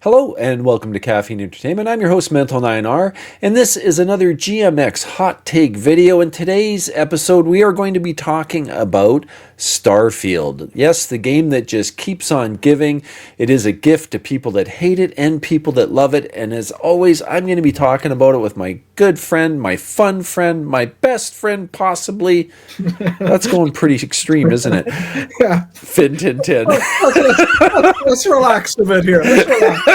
Hello and welcome to Caffeine Entertainment. I'm your host, Mental9R, and this is another GMX hot take video. In today's episode, we are going to be talking about Starfield. Yes, the game that just keeps on giving. It is a gift to people that hate it and people that love it. And as always, I'm going to be talking about it with my good friend, my fun friend, my best friend, possibly. That's going pretty extreme, isn't it? Yeah. Fin Tin Tin. Let's relax a bit here. Let's relax.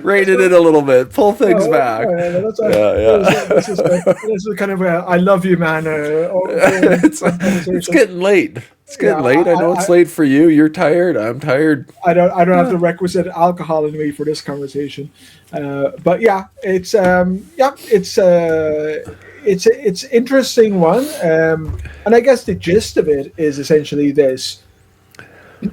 Rated it a little bit. Pull things back. This is kind of a I love you, man. It's getting late. It's getting late. I know it's late for you. You're tired. I'm tired. I don't have the requisite alcohol in me for this conversation. But yeah, it's interesting one. And I guess the gist of it is essentially this: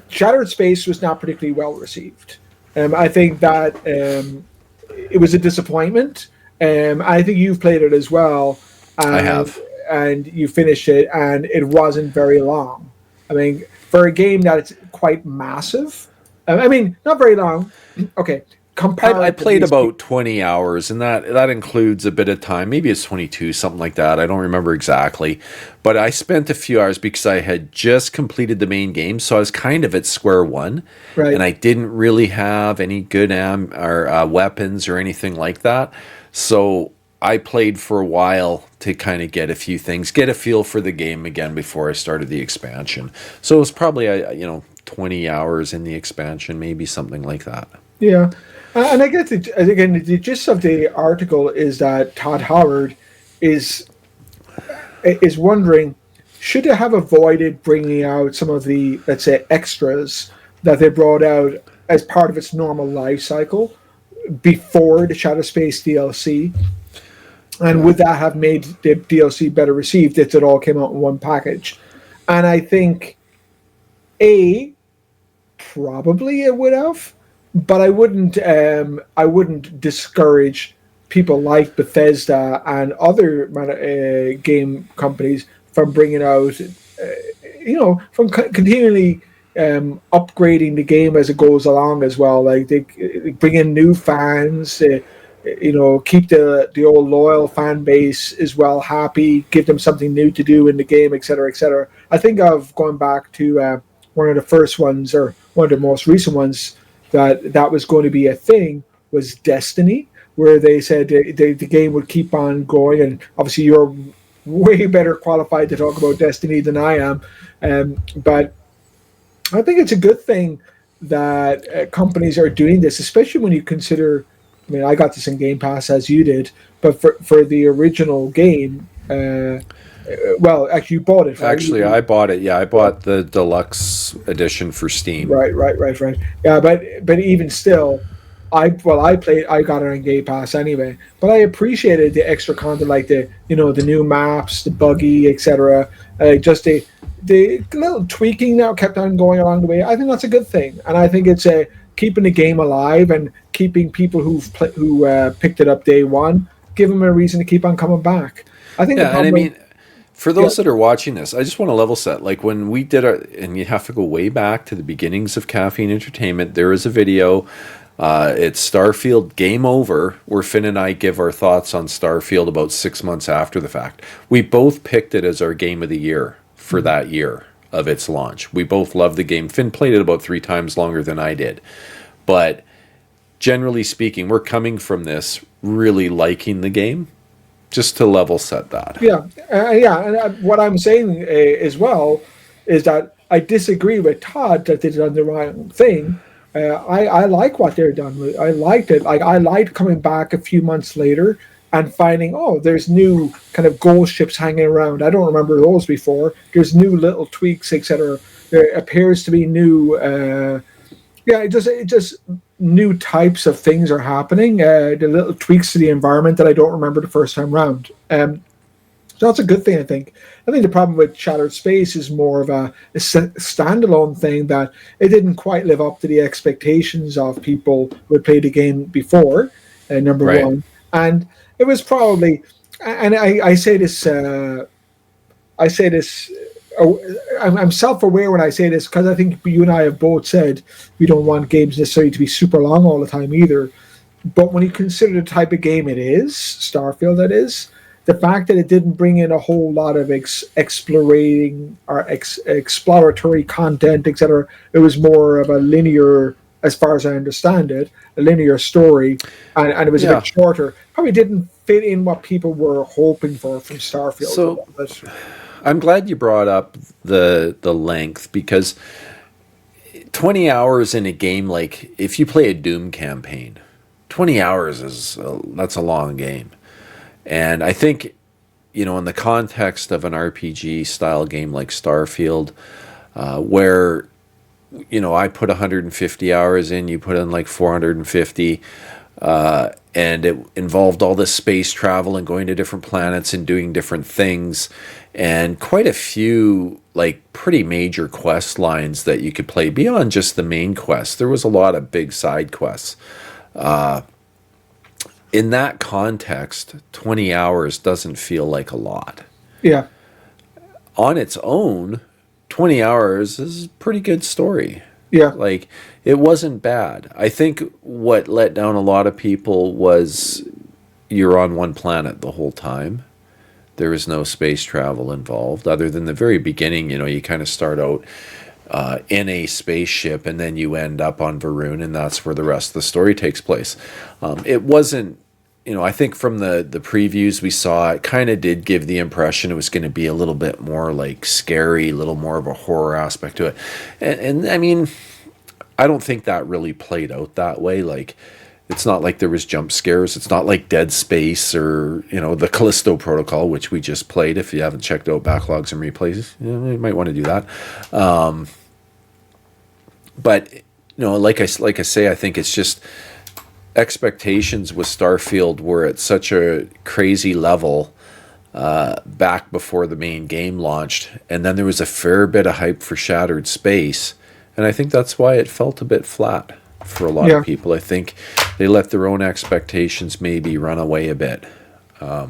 Shattered Space was not particularly well received. I think that it was a disappointment. I think you've played it as well. I have. And you finished it, and it wasn't very long. I mean, for a game that's quite massive, I mean, not very long. Okay. I played about 20 hours, and that includes a bit of time. Maybe it's 22, something like that. I don't remember exactly. But I spent a few hours because I had just completed the main game, so I was kind of at square one. Right. And I didn't really have any good weapons or anything like that. So I played for a while to kind of get a few things, get a feel for the game again before I started the expansion. So it was probably 20 hours in the expansion, maybe something like that. Yeah. And I guess, again, the gist of the article is that Todd Howard is wondering, should they have avoided bringing out some of the, let's say, extras that they brought out as part of its normal life cycle before the Shadow Space DLC? And would that have made the DLC better received if it all came out in one package? And I think, probably it would have. But I wouldn't discourage people like Bethesda and other game companies from bringing out, from continually upgrading the game as it goes along as well. Like they bring in new fans, keep the old loyal fan base as well happy, give them something new to do in the game, et cetera, et cetera. I think of going back to one of the first ones, or one of the most recent ones, that was going to be a thing, was Destiny, where they said the game would keep on going. And obviously you're way better qualified to talk about Destiny than I am. But I think it's a good thing that companies are doing this, especially when you consider, I mean, I got this in Game Pass as you did, but for the original game, well, actually, you bought it, right? Actually, I bought it. Yeah, I bought the deluxe edition for Steam. Right. Yeah, but even still, I got it on Game Pass anyway. But I appreciated the extra content, like the new maps, the buggy, etc. Just the little tweaking that kept on going along the way. I think that's a good thing, and I think it's keeping the game alive and keeping people who picked it up day one, give them a reason to keep on coming back. I think. Yeah, and I mean, for those that are watching this, I just want to level set. Like when we did and you have to go way back to the beginnings of Caffeine Entertainment, there is a video. It's Starfield Game Over, where Finn and I give our thoughts on Starfield about 6 months after the fact. We both picked it as our game of the year for that year of its launch. We both loved the game. Finn played it about 3 times longer than I did. But generally speaking, we're coming from this really liking the game. Just to level set that. Yeah. And what I'm saying as well is that I disagree with Todd that they did the right thing. I like what they're done with. I liked it. Like I liked coming back a few months later and finding, there's new kind of ghost ships hanging around. I don't remember those before. There's new little tweaks, etc. There appears to be new. It just new types of things are happening. The little tweaks to the environment that I don't remember the first time round. So that's a good thing, I think. I think the problem with Shattered Space is more of a standalone thing, that it didn't quite live up to the expectations of people who had played the game before, number one. And it was probably, and I say this oh, I'm self-aware when I say this because I think you and I have both said we don't want games necessarily to be super long all the time either. But when you consider the type of game it is, Starfield, that is, the fact that it didn't bring in a whole lot of explorating or exploratory content, etc. It was more of a linear, as far as I understand it, a linear story, and it was a Yeah. bit shorter. Probably didn't fit in what people were hoping for from Starfield a So little bit. I'm glad you brought up the length, because 20 hours in a game, like if you play a Doom campaign, 20 hours that's a long game. And I think, in the context of an RPG style game like Starfield, where, I put 150 hours in, you put in like 450, and it involved all this space travel and going to different planets and doing different things, and quite a few like pretty major quest lines that you could play beyond just the main quest. There was a lot of big side quests. In that context, 20 hours doesn't feel like a lot. Yeah, On its own, 20 hours is a pretty good story. yeah, Like, it wasn't bad. I think what let down a lot of people was you're on one planet the whole time. There is no space travel involved, other than the very beginning. You kind of start out in a spaceship, and then you end up on Varun, and that's where the rest of the story takes place. It wasn't, I think from the previews we saw, it kind of did give the impression it was going to be a little bit more like scary, a little more of a horror aspect to it. And I mean, I don't think that really played out that way. Like, it's not like there was jump scares. It's not like Dead Space or, the Callisto Protocol, which we just played. If you haven't checked out Backlogs and Replays, you might want to do that. But, like I say, I think it's just expectations with Starfield were at such a crazy level back before the main game launched. And then there was a fair bit of hype for Shattered Space. And I think that's why it felt a bit flat for a lot yeah, of people. I think they let their own expectations maybe run away a bit. I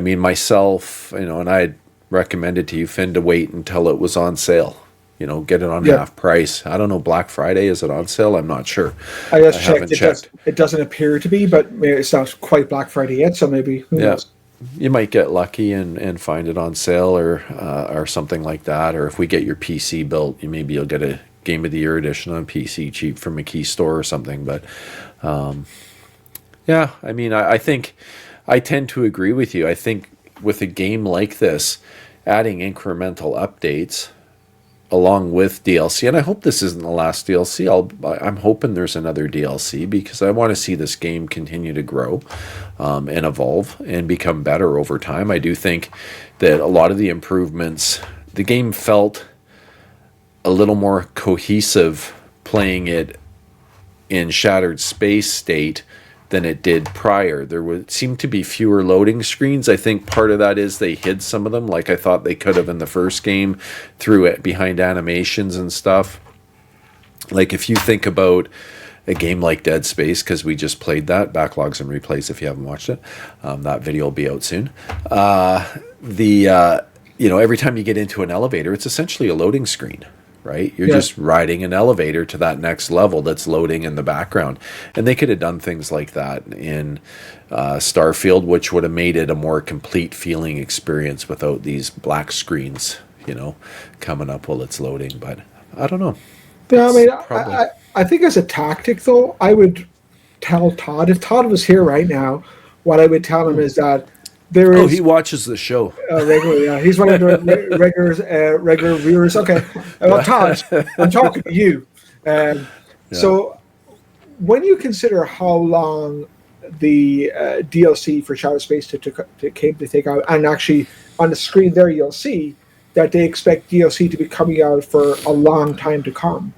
mean, myself, and I had recommended to you, Finn, to wait until it was on sale. Get it on yeah. half price. I don't know, Black Friday, is it on sale? I'm not sure. I I just haven't checked. checked. It doesn't appear to be, but it's not quite Black Friday yet. So maybe who Yeah, knows? you might get lucky and find it on sale, or something like that. Or if we get your PC built, you'll get a Game of the Year edition on PC cheap from a key store or something. But yeah, I mean, I think I tend to agree with you. I think with a game like this, adding incremental updates along with DLC, and I hope this isn't the last DLC. I'm hoping there's another DLC, because I want to see this game continue to grow and evolve and become better over time. I do think that a lot of the improvements, the game felt a little more cohesive playing it in Shattered Space state than it did prior. There would seem to be fewer loading screens. I think part of that is they hid some of them, like I thought they could have in the first game, through it behind animations and stuff. Like, if you think about a game like Dead Space, because we just played that, Backlogs and Replays, if you haven't watched it, that video will be out soon. Every time you get into an elevator, it's essentially a loading screen, right? You're Yeah, just riding an elevator to that next level that's loading in the background. And they could have done things like that in Starfield, which would have made it a more complete feeling experience without these black screens, coming up while it's loading. But I don't know. yeah. I That's mean, probably. I think as a tactic, though, I would tell Todd, if Todd was here right now, what I would tell him is that there Oh, he is watches the show. regular. Yeah, he's one of the regular viewers. Okay, well, Todd, I'm talking to you. Um, Yeah. so when you consider how long the DLC for Shadow Space came to take out, and actually on the screen there you'll see that they expect DLC to be coming out for a long time to come.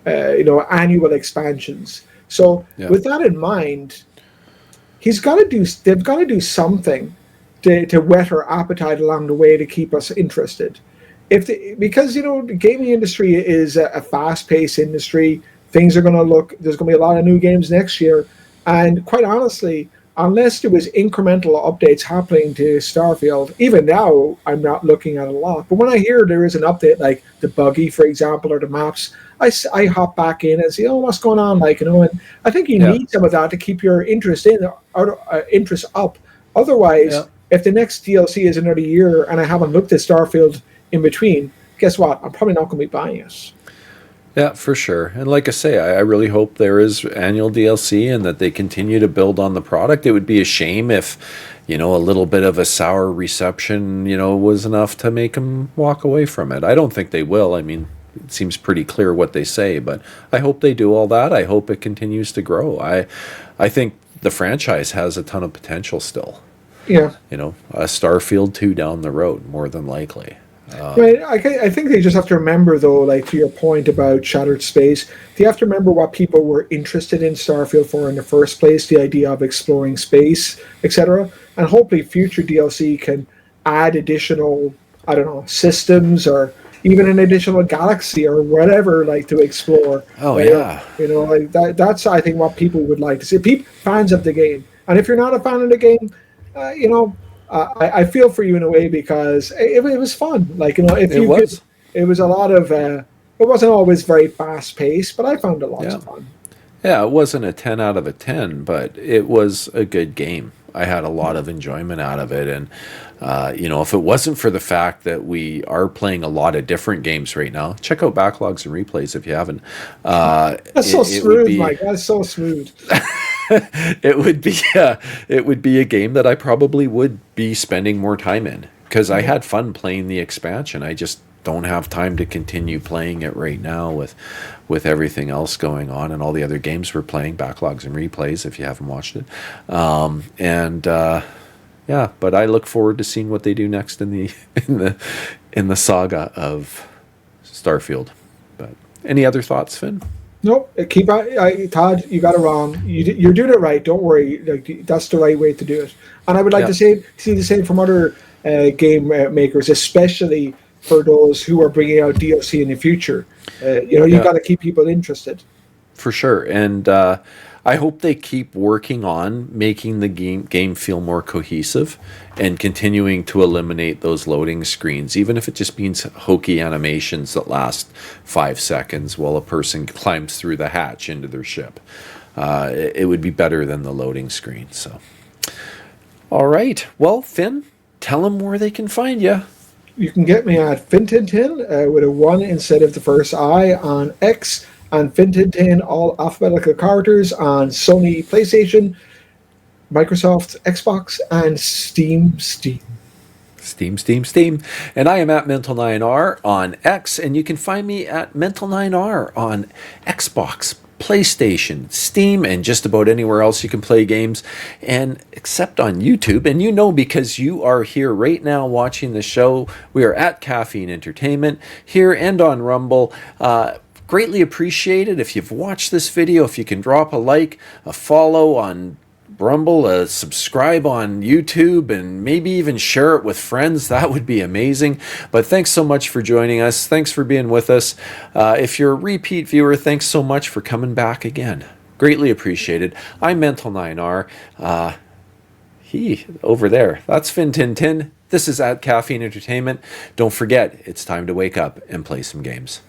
Annual expansions. So Yeah. with that in mind, they've got to do something to whet our appetite along the way to keep us interested. Because the gaming industry is a fast-paced industry. Things are going to look. There's going to be a lot of new games next year, and quite honestly, unless there was incremental updates happening to Starfield, even now I'm not looking at a lot. But when I hear there is an update like the buggy, for example, or the maps, I hop back in and see, oh, what's going on? Like, and I think you Yeah. need some of that to keep your interest interest up. Yeah. Otherwise, if the next DLC is another year and I haven't looked at Starfield in between, guess what? I'm probably not going to be buying it. Yeah, for sure. And like I say, I really hope there is annual DLC and that they continue to build on the product. It would be a shame if, a little bit of a sour reception, was enough to make them walk away from it. I don't think they will. I mean, it seems pretty clear what they say, but I hope they do all that. I hope it continues to grow. I think the franchise has a ton of potential still. Yeah. A Starfield 2 down the road, more than likely. Right. I think they just have to remember, though, like to your point about shattered space, they have to remember what people were interested in Starfield for in the first place, the idea of exploring space, etc. And hopefully future DLC can add additional, I don't know, systems or even an additional galaxy or whatever, like to explore. Oh, yeah. Like that's, I think, what people would like to see. Fans of the game. And if you're not a fan of the game, I feel for you in a way because it was fun. Like if It you could, was. it was a lot of. It wasn't always very fast paced, but I found it lots Yeah. of fun. Yeah, it wasn't a 10 out of a 10, but it was a good game. I had a lot of enjoyment out of it. And, if it wasn't for the fact that we are playing a lot of different games right now, check out Backlogs and Replays if you haven't. That's so smooth, Mike. That's so smooth. It would be a game that I probably would be spending more time in because I had fun playing the expansion. I just don't have time to continue playing it right now with everything else going on and all the other games we're playing, Backlogs and Replays if you haven't watched it. Yeah, but I look forward to seeing what they do next in the saga of Starfield. But any other thoughts, Finn? Nope. Keep Todd. You got it wrong. You're doing it right. Don't worry. Like that's the right way to do it. And I would like to see the same from other game makers, especially for those who are bringing out DLC in the future. You got to keep people interested. For sure. And I hope they keep working on making the game feel more cohesive and continuing to eliminate those loading screens, even if it just means hokey animations that last 5 seconds while a person climbs through the hatch into their ship. It would be better than the loading screen. So, all right. Well, Finn, tell them where they can find you. You can get me at Fintintin with a 1 instead of the first I on X, and Fintintin, all alphabetical characters, on Sony PlayStation, Microsoft Xbox, and Steam. Steam. And I am at Mental9R on X, and you can find me at Mental9R on Xbox, PlayStation, Steam, and just about anywhere else you can play games, and except on YouTube. And because you are here right now watching the show, we are at Caffeine Entertainment here and on Rumble. Greatly appreciated if you've watched this video. If you can drop a like, a follow on Rumble, a subscribe on YouTube, and maybe even share it with friends, that would be amazing. But thanks so much for joining us. Thanks for being with us. If you're a repeat viewer, thanks so much for coming back again. Greatly appreciated. I'm Mental9R. He over there, that's Finn Tintin. This is at Caffeine Entertainment. Don't forget, it's time to wake up and play some games.